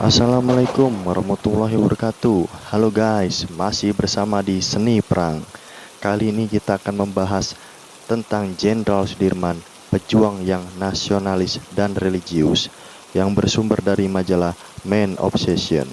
Assalamualaikum warahmatullahi wabarakatuh. Halo guys, masih bersama di Seni Perang. Kali ini kita akan membahas tentang Jenderal Sudirman, pejuang yang nasionalis dan religius, yang bersumber dari majalah Man Obsession.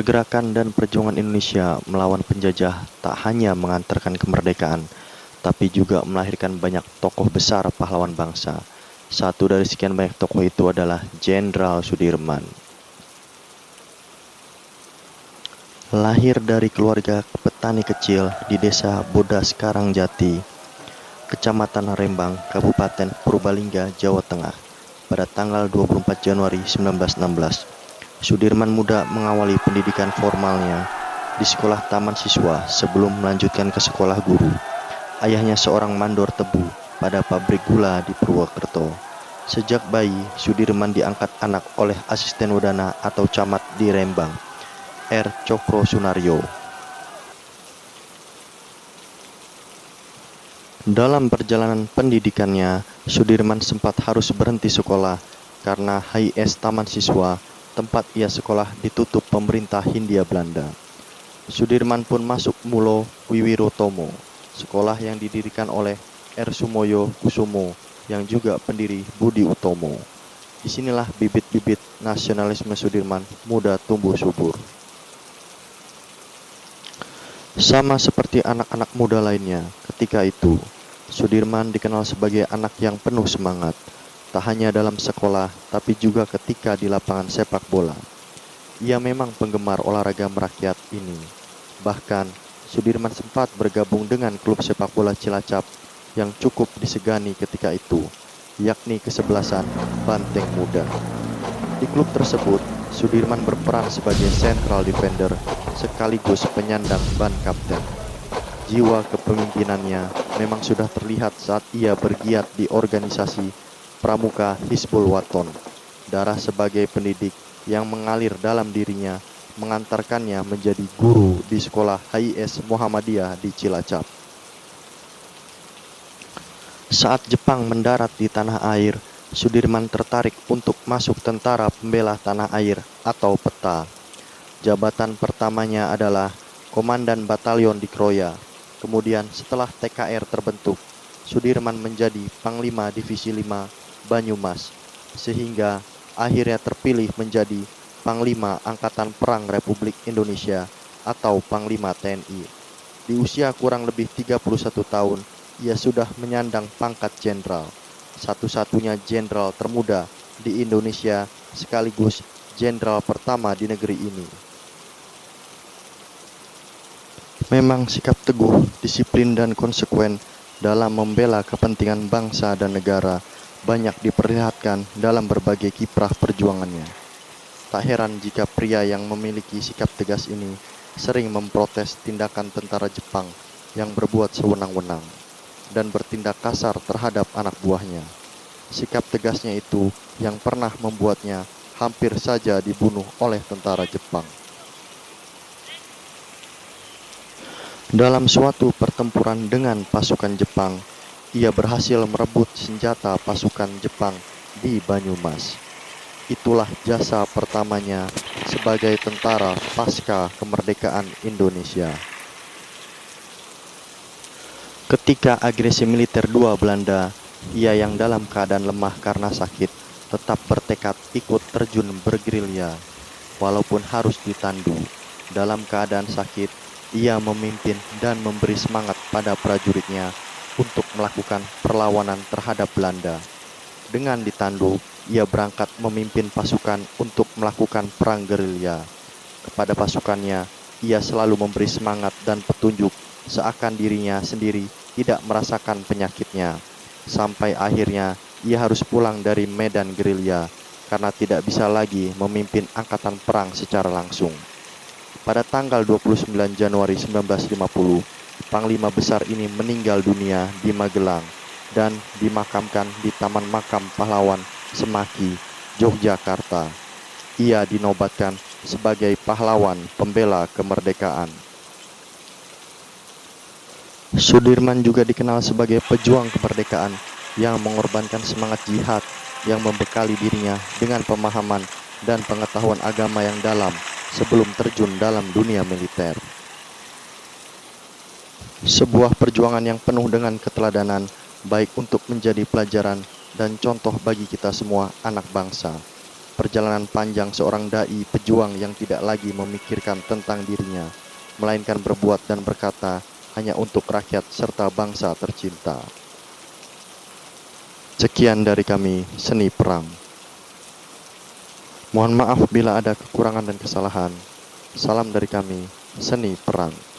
Pergerakan dan perjuangan Indonesia melawan penjajah tak hanya mengantarkan kemerdekaan, tapi juga melahirkan banyak tokoh besar pahlawan bangsa. Satu dari sekian banyak tokoh itu adalah Jenderal Sudirman. Lahir dari keluarga petani kecil di desa Bodas Karangjati, Kecamatan Rembang, Kabupaten Purbalingga, Jawa Tengah, pada tanggal 24 Januari 1916. Sudirman muda mengawali pendidikan formalnya di sekolah taman siswa sebelum melanjutkan ke sekolah guru. Ayahnya seorang mandor tebu pada pabrik gula di Purwokerto. Sejak bayi, Sudirman diangkat anak oleh asisten wedana atau camat di Rembang, R. Cokro Sunaryo. Dalam perjalanan pendidikannya, Sudirman sempat harus berhenti sekolah karena HIS Taman Siswa, tempat ia sekolah, ditutup pemerintah Hindia Belanda. Sudirman pun masuk Mulo Wiwirotomo, sekolah yang didirikan oleh R. Sumoyo Kusumo, yang juga pendiri Budi Utomo. Disinilah bibit-bibit nasionalisme Sudirman muda tumbuh subur. Sama seperti anak-anak muda lainnya, ketika itu, Sudirman dikenal sebagai anak yang penuh semangat, tak hanya dalam sekolah, tapi juga ketika di lapangan sepak bola. Ia memang penggemar olahraga merakyat ini. Bahkan, Sudirman sempat bergabung dengan klub sepak bola Cilacap yang cukup disegani ketika itu, yakni kesebelasan Banteng Muda. Di klub tersebut, Sudirman berperan sebagai central defender sekaligus penyandang ban kapten. Jiwa kepemimpinannya memang sudah terlihat saat ia bergiat di organisasi Pramuka Hizbul Waton. Darah sebagai pendidik yang mengalir dalam dirinya mengantarkannya menjadi guru di sekolah HIS Muhammadiyah di Cilacap. Saat Jepang mendarat di tanah air, Sudirman tertarik untuk masuk Tentara Pembela Tanah Air atau PETA. Jabatan pertamanya adalah Komandan Batalion di Kroya. Kemudian setelah TKR terbentuk, Sudirman menjadi Panglima Divisi 5 Banyumas, sehingga akhirnya terpilih menjadi Panglima Angkatan Perang Republik Indonesia atau Panglima TNI. Di usia kurang lebih 31 tahun, ia sudah menyandang pangkat jenderal, satu-satunya jenderal termuda di Indonesia sekaligus jenderal pertama di negeri ini. Memang sikap teguh, disiplin dan konsekuen dalam membela kepentingan bangsa dan negara banyak diperlihatkan dalam berbagai kiprah perjuangannya. Tak heran jika pria yang memiliki sikap tegas ini sering memprotes tindakan tentara Jepang yang berbuat sewenang-wenang dan bertindak kasar terhadap anak buahnya. Sikap tegasnya itu yang pernah membuatnya hampir saja dibunuh oleh tentara Jepang. Dalam suatu pertempuran dengan pasukan Jepang, ia berhasil merebut senjata pasukan Jepang di Banyumas. Itulah jasa pertamanya sebagai tentara pasca kemerdekaan Indonesia. Ketika agresi militer dua Belanda, ia yang dalam keadaan lemah karena sakit, tetap bertekad ikut terjun bergerilya. Walaupun harus ditandu, dalam keadaan sakit, ia memimpin dan memberi semangat pada prajuritnya untuk melakukan perlawanan terhadap Belanda. Dengan ditandu, ia berangkat memimpin pasukan untuk melakukan perang gerilya. Kepada pasukannya, ia selalu memberi semangat dan petunjuk seakan dirinya sendiri tidak merasakan penyakitnya. Sampai akhirnya ia harus pulang dari medan gerilya karena tidak bisa lagi memimpin angkatan perang secara langsung. Pada tanggal 29 Januari 1950, Panglima besar ini meninggal dunia di Magelang dan dimakamkan di Taman Makam Pahlawan Semaki, Yogyakarta. Ia dinobatkan sebagai pahlawan pembela kemerdekaan. Sudirman juga dikenal sebagai pejuang kemerdekaan yang mengorbankan semangat jihad yang membekali dirinya dengan pemahaman dan pengetahuan agama yang dalam sebelum terjun dalam dunia militer. Sebuah perjuangan yang penuh dengan keteladanan, baik untuk menjadi pelajaran dan contoh bagi kita semua anak bangsa. Perjalanan panjang seorang dai pejuang yang tidak lagi memikirkan tentang dirinya, melainkan berbuat dan berkata hanya untuk rakyat serta bangsa tercinta. Sekian dari kami, Seni Perang. Mohon maaf bila ada kekurangan dan kesalahan. Salam dari kami, Seni Perang.